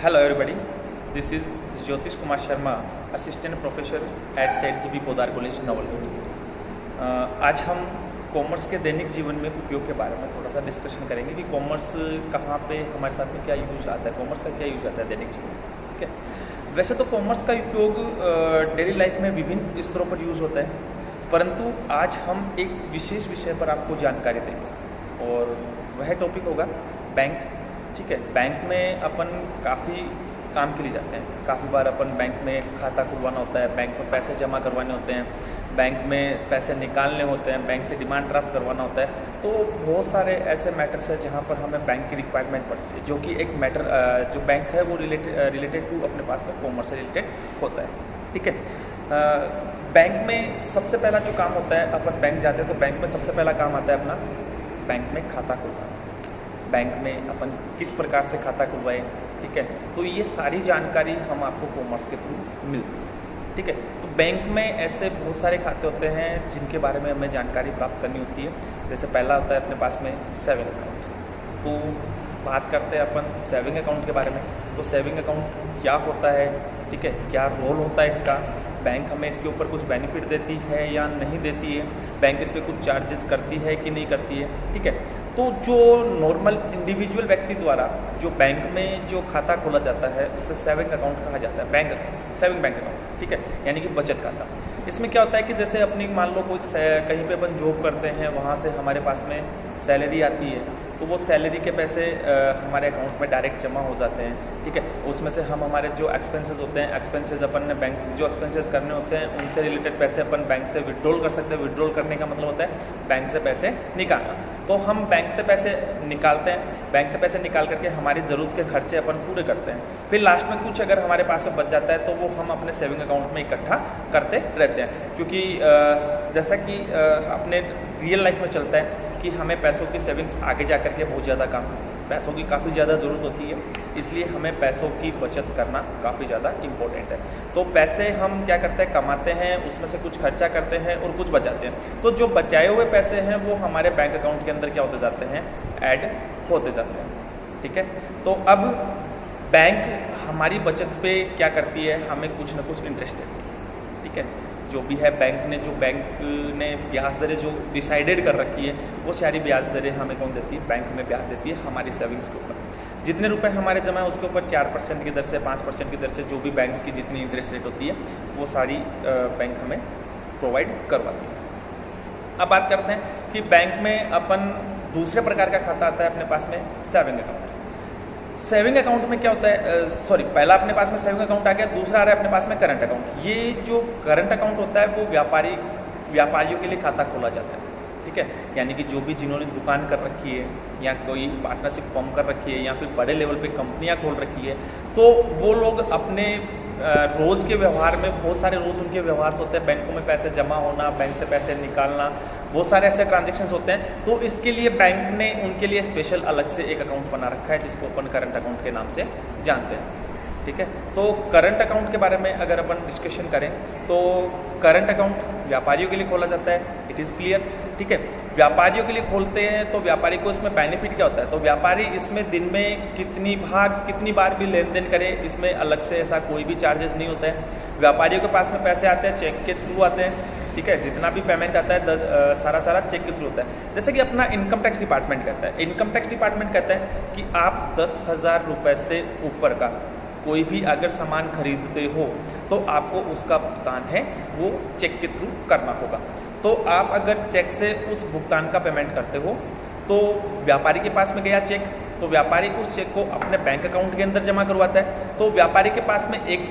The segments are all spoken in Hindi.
Hello everybody, this is Jyotish Kumar Sharma, assistant professor at Seth G B Podar college Nawalgarh. आज हम कॉमर्स के दैनिक जीवन में उपयोग के बारे में थोड़ा सा डिस्कशन करेंगे कि कॉमर्स कहाँ पे हमारे साथ में क्या यूज आता है, कॉमर्स का क्या यूज आता है दैनिक जीवन में। ठीक है, वैसे तो कॉमर्स का उपयोग डेली लाइफ में विभिन्न स्तरों पर यूज़ होता है, परंतु आज हम एक विशेष विषय पर आपको जानकारी देंगे और वह टॉपिक होगा बैंक। ठीक है, बैंक में अपन काफ़ी काम के लिए जाते हैं, काफ़ी बार अपन बैंक में खाता खुलवाना होता है, बैंक में पैसे जमा करवाने होते हैं, बैंक में पैसे निकालने होते हैं, बैंक से डिमांड ड्राफ्ट करवाना होता है। तो बहुत सारे ऐसे मैटर्स हैं जहाँ पर हमें बैंक की रिक्वायरमेंट पड़ती है, जो कि एक मैटर जो बैंक है वो रिलेटेड टू अपने पास में कॉमर्स से रिलेटेड होता है। ठीक है, बैंक में सबसे पहला जो काम होता है, अपन बैंक जाते हैं तो बैंक में सबसे पहला काम आता है अपना बैंक में खाता खुलवाना। बैंक में अपन किस प्रकार से खाता खुलवाएं, ठीक है, तो ये सारी जानकारी हम आपको कॉमर्स के थ्रू मिलती है। ठीक है, तो बैंक में ऐसे बहुत सारे खाते होते हैं जिनके बारे में हमें जानकारी प्राप्त करनी होती है। जैसे पहला होता है अपने पास में सेविंग अकाउंट। तो बात करते हैं अपन सेविंग अकाउंट के बारे में। तो सेविंग अकाउंट क्या होता है, ठीक है, क्या रोल होता है इसका, बैंक हमें इसके ऊपर कुछ बेनिफिट देती है या नहीं देती है, बैंक इस पर कुछ चार्जेस करती है कि नहीं करती है। ठीक है, तो जो नॉर्मल इंडिविजुअल व्यक्ति द्वारा जो बैंक में जो खाता खोला जाता है उसे सेविंग अकाउंट कहा जाता है, bank account, saving bank account. ठीक है, यानी कि बचत खाता। इसमें क्या होता है कि जैसे अपनी मान लो कोई कहीं पे अपन जॉब करते हैं, वहाँ से हमारे पास में सैलरी आती है, तो वो सैलरी के पैसे हमारे अकाउंट में डायरेक्ट जमा हो जाते हैं। ठीक है, उसमें से हम हमारे जो एक्सपेंसेस होते हैं, एक्सपेंसेस अपन ने बैंक जो एक्सपेंसेस करने होते हैं उनसे रिलेटेड पैसे अपन बैंक से विड्रॉल कर सकते हैं। विड्रॉल करने का मतलब होता है बैंक से पैसे निकालना। तो हम बैंक से पैसे निकालते हैं, बैंक से पैसे निकाल करके हमारी ज़रूरत के खर्चे अपन पूरे करते हैं। फिर लास्ट में कुछ अगर हमारे पास में बच जाता है तो वो हम अपने सेविंग अकाउंट में इकट्ठा करते रहते हैं, क्योंकि जैसा कि अपने रियल लाइफ में चलता है कि हमें पैसों की सेविंग्स आगे जा कर के बहुत ज़्यादा काम, पैसों की काफ़ी ज़्यादा ज़रूरत होती है, इसलिए हमें पैसों की बचत करना काफ़ी ज़्यादा इम्पोर्टेंट है। तो पैसे हम क्या करते हैं, कमाते हैं, उसमें से कुछ खर्चा करते हैं और कुछ बचाते हैं। तो जो बचाए हुए पैसे हैं वो हमारे बैंक अकाउंट के अंदर क्या होते जाते हैं, ऐड होते जाते हैं। ठीक है, तो अब बैंक हमारी बचत पे क्या करती है, हमें कुछ ना कुछ इंटरेस्ट देती है। ठीक है, जो भी है बैंक ने ब्याज दरें जो डिसाइडेड कर रखी है वो सारी ब्याज दरें हमें कौन देती है, बैंक में ब्याज देती है हमारी सेविंग्स के ऊपर। जितने रुपए हमारे जमा है उसके ऊपर 4% की दर से, 5% की दर से जो भी बैंक्स की जितनी इंटरेस्ट रेट होती है वो सारी बैंक हमें प्रोवाइड करवाती है। अब बात करते हैं कि बैंक में अपन दूसरे प्रकार का खाता आता है अपने पास में सेविंग अकाउंट। सेविंग अकाउंट में क्या होता है, पहला अपने पास में सेविंग अकाउंट आ गया, दूसरा आ रहा है अपने पास में करंट अकाउंट। ये जो करंट अकाउंट होता है वो व्यापारियों के लिए खाता खोला जाता है। ठीक है, यानी कि जो भी जिन्होंने दुकान कर रखी है या कोई पार्टनरशिप फॉर्म कर रखी है या फिर बड़े लेवल पे कंपनियां खोल रखी है, तो वो लोग अपने रोज़ के व्यवहार में बहुत सारे रोज़ उनके व्यवहार होते हैं, बैंकों में पैसे जमा होना, बैंक से पैसे निकालना, बहुत सारे ऐसे ट्रांजेक्शन्स होते हैं। तो इसके लिए बैंक ने उनके लिए स्पेशल अलग से एक अकाउंट बना रखा है जिसको अपन करंट अकाउंट के नाम से जानते हैं। ठीक है, तो करंट अकाउंट के बारे में अगर अपन डिस्कशन करें तो करंट अकाउंट व्यापारियों के लिए खोला जाता है, इट इज़ क्लियर। ठीक है, व्यापारियों के लिए खोलते हैं तो व्यापारी को इसमें बेनिफिट क्या होता है, तो व्यापारी इसमें दिन में कितनी बार भी लेन देन करे, इसमें अलग से ऐसा कोई भी चार्जेस नहीं होता है। व्यापारियों के पास में पैसे आते हैं, चेक के थ्रू आते हैं। ठीक है, जितना भी पेमेंट आता है सारा चेक के थ्रू होता है। जैसे कि अपना इनकम टैक्स डिपार्टमेंट कहता है, इनकम टैक्स डिपार्टमेंट कहता है कि आप 10,000 रुपये से ऊपर का कोई भी अगर सामान खरीदते हो तो आपको उसका भुगतान है वो चेक के थ्रू करना होगा। तो आप अगर चेक से उस भुगतान का पेमेंट करते हो तो व्यापारी के पास में गया चेक, तो व्यापारी उस चेक को अपने बैंक अकाउंट के अंदर जमा करवाता है। तो व्यापारी के पास में एक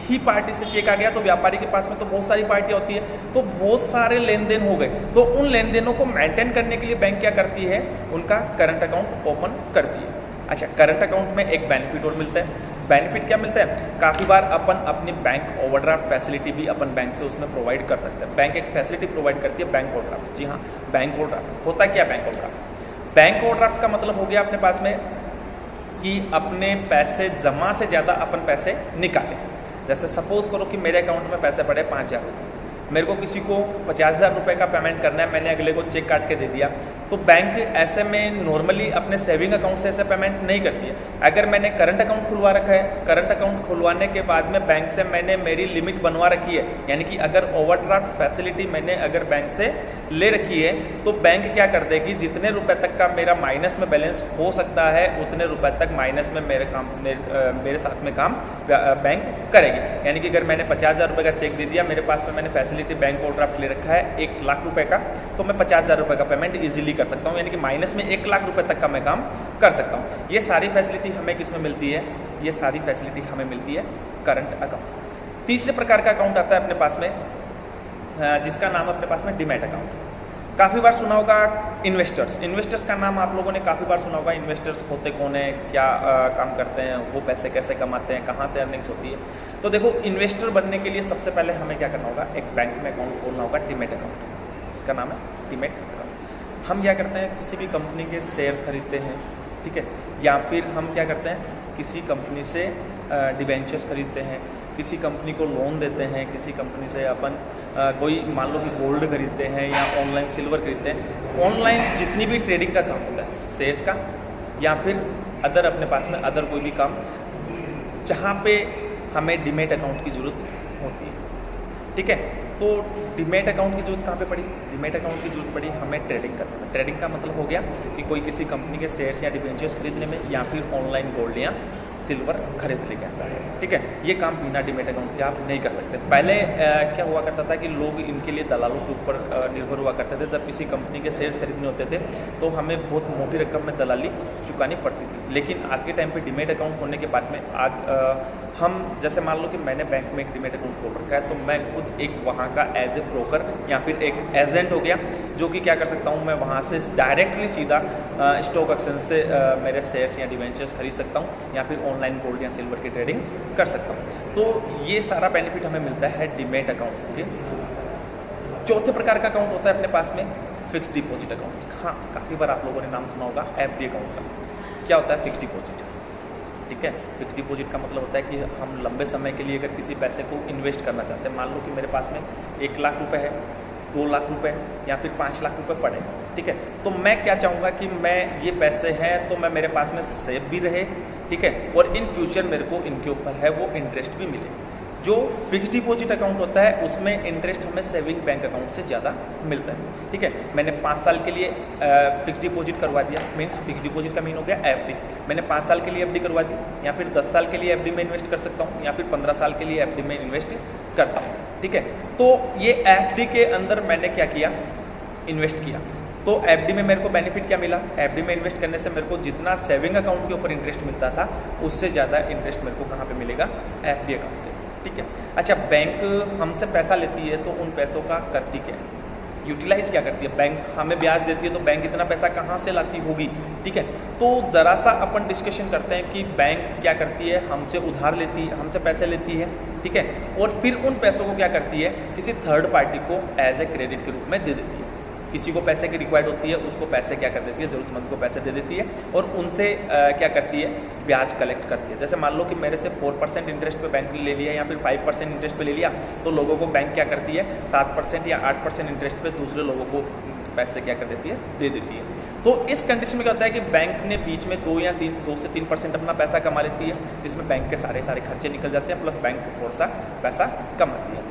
ही पार्टी से चेक आ गया, तो व्यापारी के पास में तो बहुत सारी पार्टियाँ होती है, तो बहुत सारे लेन देन हो गए। तो उन लेन देनों को मेंटेन करने के लिए बैंक क्या करती है, उनका करंट अकाउंट ओपन करती है। अच्छा, करंट अकाउंट में एक बेनिफिट और मिलता है। बेनिफिट क्या मिलता है, काफ़ी बार अपन अपनी बैंक ओवरड्राफ्ट फैसिलिटी भी अपन बैंक से उसमें प्रोवाइड कर सकते हैं। बैंक एक फैसिलिटी प्रोवाइड करती है, बैंक ओवरड्राफ्ट। जी हाँ, बैंक ओवरड्राफ्ट होता क्या, बैंक ओवरड्राफ्ट, बैंक ओवरड्राफ्ट का मतलब हो गया अपने पास में कि अपने पैसे जमा से ज़्यादा अपन पैसे निकालें। जैसे सपोज करो कि मेरे अकाउंट में पैसे पड़े 5,000 रुपये, मेरे को किसी को 50,000 रुपये का पेमेंट करना है, मैंने अगले को चेक काट के दे दिया, तो बैंक ऐसे में नॉर्मली अपने सेविंग अकाउंट से ऐसे पेमेंट नहीं करती है। अगर मैंने करंट अकाउंट खुलवा रखा है, करंट अकाउंट खुलवाने के बाद में बैंक से मैंने मेरी लिमिट बनवा रखी है, यानी कि अगर ओवरड्राफ्ट फैसिलिटी मैंने अगर बैंक से ले रखी है, तो बैंक क्या कर देगी, जितने रुपए तक का मेरा माइनस में बैलेंस हो सकता है उतने रुपए तक माइनस में मेरे साथ में काम बैंक करेगी। यानी कि अगर मैंने 50,000 रुपये का चेक दे दिया, मेरे पास में मैंने फैसिलिटी बैंक ओवरड्राफ्ट ले रखा है 1 लाख रुपए का, तो मैं 50,000 रुपये का पेमेंट इजीली कर सकता हूँ, यानी कि माइनस में 1 लाख रुपए तक का मैं काम कर सकता हूँ। ये सारी फैसिलिटी हमें किस में मिलती है, ये सारी फैसिलिटी हमें मिलती है करंट अकाउंट। तीसरे प्रकार का अकाउंट आता है अपने पास में, जिसका नाम अपने पास में डीमैट अकाउंट। काफ़ी बार सुना होगा इन्वेस्टर्स, इन्वेस्टर्स का नाम आप लोगों ने काफ़ी बार सुना होगा। इन्वेस्टर्स होते कौन है, क्या काम करते हैं, वो पैसे कैसे कमाते हैं, कहाँ से अर्निंग्स होती है। तो देखो, इन्वेस्टर बनने के लिए सबसे पहले हमें क्या करना होगा, एक बैंक में अकाउंट खोलना होगा, डीमैट अकाउंट, जिसका नाम है डीमैट अकाउंट। हम क्या करते हैं, किसी भी कंपनी के शेयर्स खरीदते हैं, ठीक है, या फिर हम क्या करते हैं, किसी कंपनी से डिबेंचर्स खरीदते हैं, किसी कंपनी को लोन देते हैं, किसी कंपनी से अपन कोई मान लो कि गोल्ड खरीदते हैं या ऑनलाइन सिल्वर खरीदते हैं। ऑनलाइन जितनी भी ट्रेडिंग का काम होता है, शेयर्स का या फिर अदर अपने पास में अदर कोई भी काम, जहाँ पे हमें डीमैट अकाउंट की ज़रूरत होती है, ठीक है। तो डीमैट अकाउंट की ज़रूरत कहाँ पे पड़ी, डीमैट अकाउंट की ज़रूरत पड़ी हमें ट्रेडिंग करने में। ट्रेडिंग का मतलब हो गया कि कोई किसी कंपनी के शेयर्स या डिबेंचर्स खरीदने में, या फिर ऑनलाइन गोल्ड या सिल्वर खरीद लेके आता है, ठीक है। ये काम बिना डीमैट अकाउंट के आप नहीं कर सकते। पहले क्या हुआ करता था कि लोग इनके लिए दलालों के ऊपर निर्भर हुआ करते थे। जब किसी कंपनी के शेयर्स खरीदने होते थे तो हमें बहुत मोटी रकम में दलाली चुकानी पड़ती थी। लेकिन आज के टाइम पे डीमैट अकाउंट होने के बाद में आज हम जैसे मान लो कि मैंने बैंक में एक डीमैट अकाउंट खोल रखा है, तो मैं खुद एक वहाँ का एज ए ब्रोकर या फिर एक एजेंट हो गया, जो कि क्या कर सकता हूँ, मैं वहाँ से डायरेक्टली सीधा स्टॉक एक्सचेंज से मेरे शेयर्स या डिवेंचर्स खरीद सकता हूँ, या फिर ऑनलाइन गोल्ड या सिल्वर की ट्रेडिंग कर सकता हूँ। तो ये सारा बेनिफिट हमें मिलता है डीमैट अकाउंट के। चौथे प्रकार का अकाउंट होता है अपने पास में फिक्स्ड डिपॉजिट अकाउंट। हाँ, काफ़ी बार आप लोगों ने नाम सुना होगा एफडी अकाउंट का। क्या होता है फिक्स्ड डिपॉजिट, ठीक है। फिक्स्ड डिपॉजिट का मतलब होता है कि हम लंबे समय के लिए अगर किसी पैसे को इन्वेस्ट करना चाहते हैं, मान लो कि मेरे पास में 1 लाख रुपए है, 2 लाख रुपए या फिर 5 लाख रुपए पड़े, ठीक है। तो मैं क्या चाहूँगा कि मैं ये पैसे हैं तो मैं मेरे पास में सेव भी रहे, ठीक है, और इन फ्यूचर मेरे को इनके ऊपर है वो इंटरेस्ट भी मिले। जो फिक्स्ड डिपॉजिट अकाउंट होता है उसमें इंटरेस्ट हमें सेविंग बैंक अकाउंट से ज़्यादा मिलता है, ठीक है। मैंने 5 साल के लिए फिक्स्ड डिपॉजिट करवा दिया, मीन्स फिक्स्ड डिपॉजिट का मीन हो गया एफडी। मैंने 5 साल के लिए एफडी करवा दी, या फिर 10 साल के लिए एफडी में इन्वेस्ट कर सकता हूँ, या फिर 15 साल के लिए एफडी में इन्वेस्ट करता हूँ, ठीक है। तो ये एफडी के अंदर मैंने क्या किया, इन्वेस्ट किया। तो एफडी में मेरे को बेनिफिट क्या मिला, एफडी में इन्वेस्ट करने से मेरे को जितना सेविंग अकाउंट के ऊपर इंटरेस्ट मिलता था उससे ज़्यादा इंटरेस्ट मेरे को कहाँ पे मिलेगा, एफडी अकाउंट पे, ठीक है। अच्छा, बैंक हमसे पैसा लेती है तो उन पैसों का करती क्या है, यूटिलाइज क्या करती है। बैंक हमें ब्याज देती है तो बैंक इतना पैसा कहाँ से लाती होगी, ठीक है। तो ज़रा सा अपन डिस्कशन करते हैं कि बैंक क्या करती है, हमसे उधार लेती है, हमसे पैसे लेती है, ठीक है, और फिर उन पैसों को क्या करती है, किसी थर्ड पार्टी को एज ए क्रेडिट के रूप में दे देती है। किसी को पैसे की रिक्वायर्ड होती है, उसको पैसे क्या कर देती है, ज़रूरतमंद को पैसे दे देती है, और उनसे क्या करती है, ब्याज कलेक्ट करती है। जैसे मान लो कि मेरे से 4% इंटरेस्ट पे बैंक ने ले लिया या फिर 5% इंटरेस्ट पे ले लिया, तो लोगों को बैंक क्या करती है, 7% या 8% इंटरेस्ट पे दूसरे लोगों को पैसे क्या कर देती है, दे देती है। तो इस कंडीशन में क्या होता है कि बैंक ने बीच में 2 से 3% अपना पैसा कमा लेती है, जिसमें बैंक के सारे खर्चे निकल जाते हैं, प्लस बैंक थोड़ा सा पैसा कमाती है।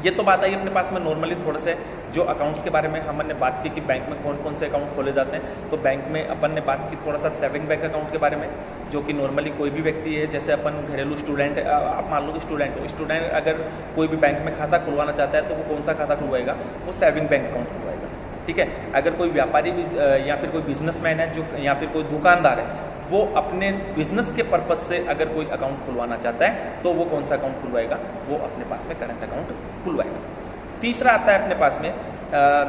ये तो बात आई अपने पास में नॉर्मली थोड़े से जो अकाउंट्स के बारे में हमने बात की कि बैंक में कौन कौन से अकाउंट खोले जाते हैं। तो बैंक में अपन ने बात की थोड़ा सा सेविंग बैंक अकाउंट के बारे में, जो कि नॉर्मली कोई भी व्यक्ति है, जैसे अपन घरेलू स्टूडेंट, आप मान लो कि स्टूडेंट हो, स्टूडेंट अगर कोई भी बैंक में खाता खुलवाना चाहता है तो वो कौन सा खाता खुलवाएगा, वो सेविंग बैंक अकाउंट खुलवाएगा, ठीक है। अगर कोई व्यापारी भी या फिर कोई बिजनेसमैन है जो, या फिर कोई दुकानदार है, वो अपने बिजनेस के पर्पज़ से अगर कोई अकाउंट खुलवाना चाहता है तो वो कौन सा अकाउंट खुलवाएगा, वो अपने पास में करंट अकाउंट खुलवाएगा। तीसरा आता है अपने पास में,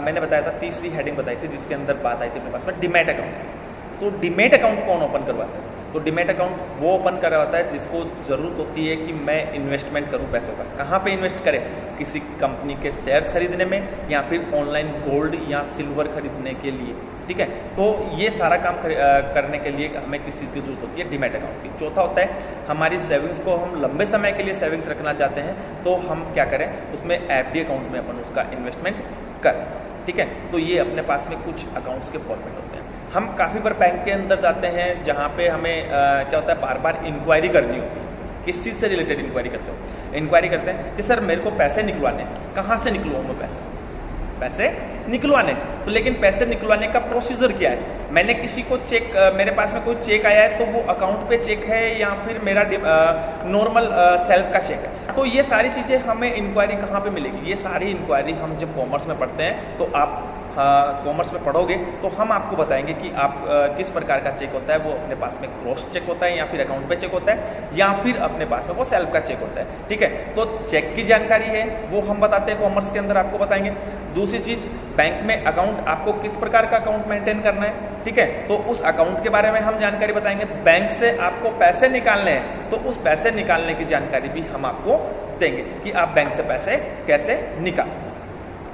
मैंने बताया था, तीसरी हेडिंग बताई थी जिसके अंदर बात आई थी अपने पास में डीमैट अकाउंट। तो डीमैट अकाउंट कौन ओपन करवाता है, तो डीमैट अकाउंट वो ओपन करवाता है जिसको ज़रूरत होती है कि मैं इन्वेस्टमेंट करूं पैसों का। कहाँ पे इन्वेस्ट करें, किसी कंपनी के शेयर्स खरीदने में, या फिर ऑनलाइन गोल्ड या सिल्वर खरीदने के लिए, ठीक है। तो ये सारा काम करने के लिए हमें किस चीज़ की जरूरत होती है, डीमैट अकाउंट की। चौथा होता है हमारी सेविंग्स को हम लंबे समय के लिए सेविंग्स रखना चाहते हैं, तो हम क्या करें, उसमें एफडी अकाउंट में अपन उसका इन्वेस्टमेंट करें। ठीक है। तो ये अपने पास में कुछ अकाउंट्स के फॉर्मेट होते हैं। हम काफ़ी बार बैंक के अंदर जाते हैं जहाँ पे हमें क्या होता है, बार बार इंक्वायरी करनी होती है। किस चीज़ से रिलेटेड इंक्वायरी करते हो? इंक्वायरी करते हैं कि सर मेरे को पैसे निकलवाने हैं। कहाँ से निकलवाऊँ मैं पैसे निकलवाने। तो लेकिन पैसे निकलवाने का प्रोसीजर क्या है? मैंने किसी को चेक, मेरे पास में कोई चेक आया है तो वो अकाउंट पे चेक है या फिर मेरा नॉर्मल सेल्फ का चेक है। तो ये सारी चीज़ें हमें इंक्वायरी कहाँ पे मिलेगी? ये सारी इंक्वायरी हम जब कॉमर्स में पढ़ते हैं तो आप कॉमर्स में पढ़ोगे तो हम आपको बताएंगे कि आप किस प्रकार का चेक होता है। वो अपने पास में क्रॉस चेक होता है या फिर अकाउंट पे चेक होता है या फिर अपने पास में वो सेल्फ का चेक होता है, ठीक है। तो चेक की जानकारी है वो हम बताते हैं कॉमर्स के अंदर, आपको बताएंगे। दूसरी चीज़, बैंक में अकाउंट, आपको किस प्रकार का अकाउंट मेंटेन करना है, ठीक है। तो उस अकाउंट के बारे में हम जानकारी बताएंगे। बैंक से आपको पैसे निकालने हैं तो उस पैसे निकालने की जानकारी भी हम आपको देंगे कि आप बैंक से पैसे कैसे निकालें,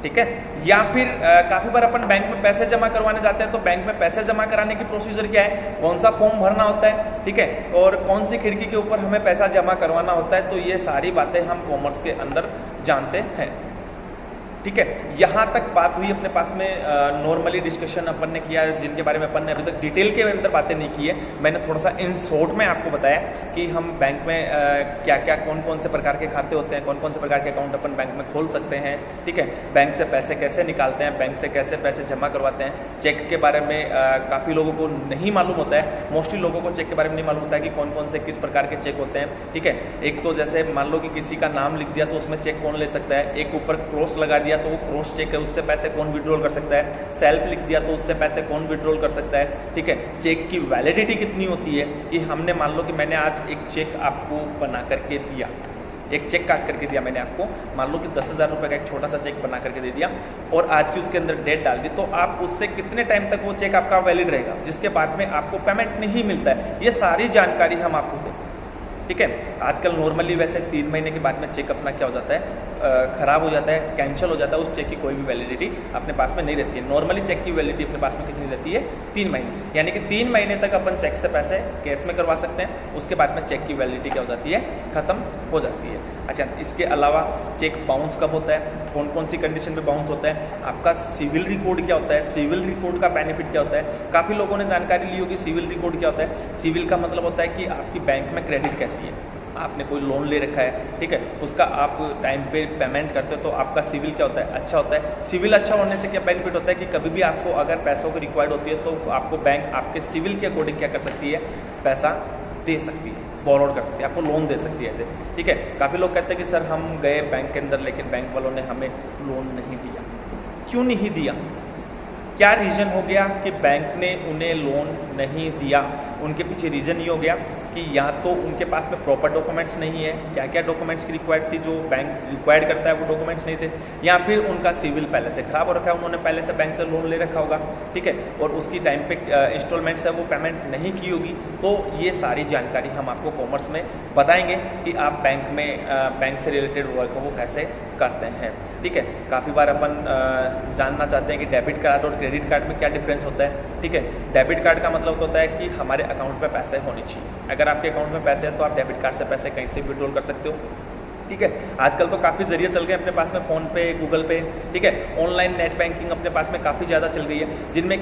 ठीक है। या फिर काफ़ी बार अपन बैंक में पैसे जमा करवाने जाते हैं तो बैंक में पैसे जमा कराने की प्रोसीजर क्या है, कौन सा फॉर्म भरना होता है, ठीक है, और कौन सी खिड़की के ऊपर हमें पैसा जमा करवाना होता है। तो ये सारी बातें हम कॉमर्स के अंदर जानते हैं, ठीक है। यहाँ तक बात हुई अपने पास में नॉर्मली डिस्कशन अपन ने किया जिनके बारे में अपन ने अभी तक डिटेल के अंदर बातें नहीं की है। मैंने थोड़ा सा इन शॉर्ट में आपको बताया कि हम बैंक में क्या क्या कौन कौन से प्रकार के खाते होते हैं, कौन कौन से प्रकार के अकाउंट अपन बैंक में खोल सकते हैं, ठीक है। बैंक से पैसे कैसे निकालते हैं, बैंक से कैसे पैसे जमा करवाते हैं। चेक के बारे में काफ़ी लोगों को नहीं मालूम होता है, मोस्टली लोगों को चेक के बारे में नहीं मालूम होता है कि कौन कौन से किस प्रकार के चेक होते हैं, ठीक है। एक तो जैसे मान लो कि किसी का नाम लिख दिया तो उसमें चेक कौन ले सकता है, एक ऊपर क्रॉस लगा दिया तो वो क्रॉस चेक है, उससे पैसे कौन विड्रॉल कर सकता है, सेल्फ लिख दिया तो उससे पैसे कौन विड्रॉल कर सकता है, ठीक है। चेक की वैलिडिटी कितनी होती है कि हमने मान लो कि मैंने आज एक चेक आपको बना करके दिया, एक चेक काट करके दिया मैंने आपको, मान लो कि 10,000 रुपये का एक छोटा सा चेक बना करके दे दिया और आज की उसके अंदर डेट डाल दी, तो आप उससे कितने टाइम तक वो चेक आपका वैलिड रहेगा जिसके बाद में आपको पेमेंट नहीं मिलता है। ये सारी जानकारी हम आपको दें, ठीक है। आजकल नॉर्मली वैसे 3 महीने के बाद में चेक अपना क्या हो जाता है, ख़राब हो जाता है, कैंसिल हो जाता है, उस चेक की कोई भी वैलिडिटी अपने पास में नहीं रहती है। नॉर्मली चेक की वैलिडिटी अपने पास में कितनी रहती है, 3 महीने, यानी कि 3 महीने तक अपन चेक से पैसे कैश में करवा सकते हैं। उसके बाद में चेक की वैलिडिटी क्या हो जाती है, ख़त्म हो जाती है। अच्छा, इसके अलावा चेक बाउंस कब होता है, कौन कौन सी कंडीशन पे बाउंस होता है, आपका सिविल रिकॉर्ड क्या होता है, सिविल रिकॉर्ड का बेनिफिट क्या होता है। काफ़ी लोगों ने जानकारी ली होगी सिविल रिकॉर्ड क्या होता है। सिविल का मतलब होता है कि आपकी बैंक में क्रेडिट कैसी है, आपने कोई लोन ले रखा है, ठीक है, उसका आप टाइम पे पेमेंट करते हो तो आपका सिविल क्या होता है, अच्छा होता है। सिविल अच्छा होने से क्या बेनिफिट होता है कि कभी भी आपको अगर पैसों की रिक्वायर्ड होती है तो आपको बैंक आपके सिविल के अकॉर्डिंग क्या कर सकती है, पैसा दे सकती है, बोरोड कर सकती है, आपको लोन दे सकती है ऐसे, ठीक है। काफ़ी लोग कहते हैं कि सर हम गए बैंक के अंदर लेकिन बैंक वालों ने हमें लोन नहीं दिया। क्यों नहीं दिया, क्या रीज़न हो गया कि बैंक ने उन्हें लोन नहीं दिया? उनके पीछे रीज़न ये हो गया कि या तो उनके पास में प्रॉपर डॉक्यूमेंट्स नहीं है, क्या क्या डॉक्यूमेंट्स की रिक्वायर्ड थी जो बैंक रिक्वायर्ड करता है वो डॉक्यूमेंट्स नहीं थे, या फिर उनका सिविल पहले से ख़राब हो रखा है, उन्होंने पहले से बैंक से लोन ले रखा होगा, ठीक है, और उसकी टाइम पे इंस्टॉलमेंट्स है वो पेमेंट नहीं की होगी। तो ये सारी जानकारी हम आपको कॉमर्स में बताएंगे कि आप बैंक में बैंक से रिलेटेड वर्क को वो कैसे करते हैं, ठीक है। काफ़ी बार अपन जानना चाहते हैं कि डेबिट कार्ड और क्रेडिट कार्ड में क्या डिफरेंस होता है, ठीक है। डेबिट कार्ड का मतलब होता है कि हमारे अकाउंट में पैसे होने चाहिए। अगर आपके अकाउंट में पैसे हैं तो आप डेबिट कार्ड से पैसे कहीं से विड्रॉल कर सकते हो, ठीक है। आजकल तो काफ़ी जरिए चल गए अपने पास में, फ़ोन पे, गूगल पे, ठीक है। ऑनलाइन नेट बैंकिंग अपने पास में काफ़ी ज़्यादा चल गई है, जिनमें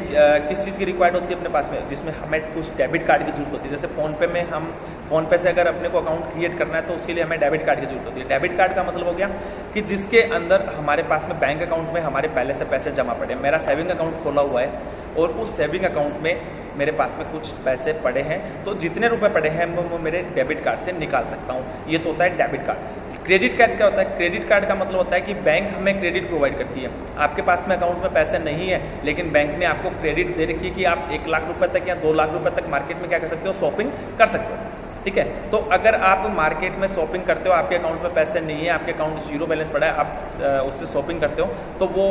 किस चीज़ की रिक्वायर्ड होती है अपने पास में, जिसमें हमें कुछ डेबिट कार्ड की जरूरत होती है। जैसे फ़ोन पे में हम फ़ोन पे से अगर अपने को अकाउंट क्रिएट करना है तो उसके लिए हमें डेबिट कार्ड की जरूरत होती है। डेबिट कार्ड का मतलब हो गया कि जिसके अंदर हमारे पास में बैंक अकाउंट में हमारे पहले से पैसे जमा पड़े। मेरा सेविंग अकाउंट खोला हुआ है और उस सेविंग अकाउंट में मेरे पास में कुछ पैसे पड़े हैं, तो जितने रुपए पड़े हैं वो मेरे डेबिट कार्ड से निकाल सकता हूँ। ये तो होता है डेबिट कार्ड। क्रेडिट कार्ड क्या होता है, क्रेडिट कार्ड का मतलब होता है कि बैंक हमें क्रेडिट प्रोवाइड करती है। आपके पास में अकाउंट में पैसे नहीं है लेकिन बैंक ने आपको क्रेडिट दे रखी है कि आप 1 लाख रुपए तक या 2 लाख रुपए तक मार्केट में क्या कर सकते हो, शॉपिंग कर सकते हो, ठीक है। तो अगर आप मार्केट में शॉपिंग करते हो, आपके अकाउंट में पैसे नहीं है, आपके अकाउंट 0 बैलेंस पड़ा है, आप उससे शॉपिंग करते हो, तो वो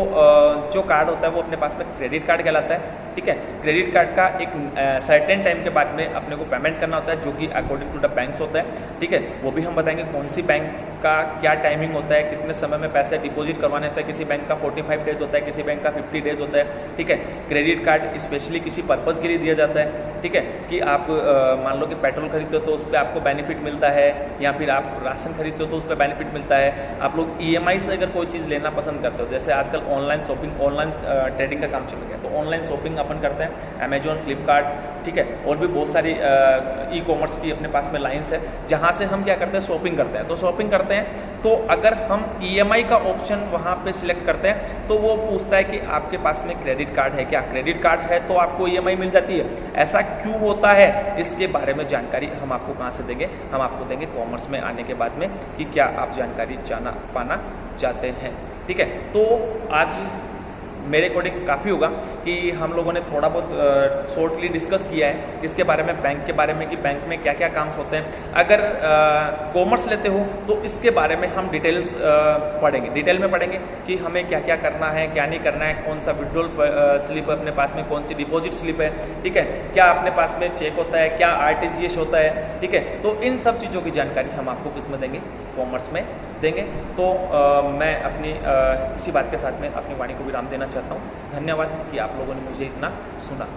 जो कार्ड होता है वो अपने पास में क्रेडिट कार्ड कहलाता है, ठीक है। क्रेडिट कार्ड का एक सर्टेन टाइम के बाद में अपने को पेमेंट करना होता है, जो कि अकॉर्डिंग टू द बैंक्स होता है, ठीक है। वो भी हम बताएंगे कौन सी बैंक का क्या टाइमिंग होता है, कितने समय में पैसे डिपॉजिट करवाने होता है। किसी बैंक का 45 डेज होता है, किसी बैंक का 50 डेज होता है, ठीक है। क्रेडिट कार्ड स्पेशली किसी पर्पज़ के लिए दिया जाता है, ठीक है, कि आप मान लो कि पेट्रोल खरीदते हो तो उस पर आपको बेनिफिट मिलता है, या फिर आप राशन खरीदते हो तो उस पर बेनिफिट मिलता है। आप लोग EMI से अगर कोई चीज़ लेना पसंद करते हो, जैसे आजकल ऑनलाइन शॉपिंग, ऑनलाइन ट्रेडिंग का काम चल गया, तो ऑनलाइन शॉपिंग अपन करते हैं अमेजोन, फ्लिपकार्ट, ठीक है, और भी बहुत सारी ई-कॉमर्स की अपने पास में लाइन्स है, जहाँ से हम क्या करते हैं, शॉपिंग करते हैं। तो शॉपिंग करते हैं तो अगर हम EMI का ऑप्शन वहाँ पे सिलेक्ट करते हैं तो वो पूछता है कि आपके पास में क्रेडिट कार्ड है क्या। क्रेडिट कार्ड है तो आपको EMI मिल जाती है। ऐसा क्यों होता है, इसके बारे में जानकारी हम आपको कहाँ से देंगे, हम आपको देंगे कॉमर्स में आने के बाद में, कि क्या आप जानकारी पाना चाहते हैं, ठीक है। तो आज मेरे अकॉर्डिंग काफ़ी होगा कि हम लोगों ने थोड़ा बहुत शॉर्टली डिस्कस किया है इसके बारे में, बैंक के बारे में, कि बैंक में क्या क्या काम्स होते हैं। अगर कॉमर्स लेते हो तो इसके बारे में हम डिटेल में पढ़ेंगे कि हमें क्या क्या करना है, क्या नहीं करना है, कौन सा विड्रॉल स्लिप है अपने पास में, कौन सी डिपॉजिट स्लिप है, ठीक है, क्या अपने पास में चेक होता है, क्या RTGS होता है, ठीक है। तो इन सब चीज़ों की जानकारी हम आपको किस में देंगे, कॉमर्स में देंगे। तो मैं अपनी इसी बात के साथ में अपनी वाणी को विराम देना चाहता हूँ। धन्यवाद कि आप लोगों ने मुझे इतना सुना।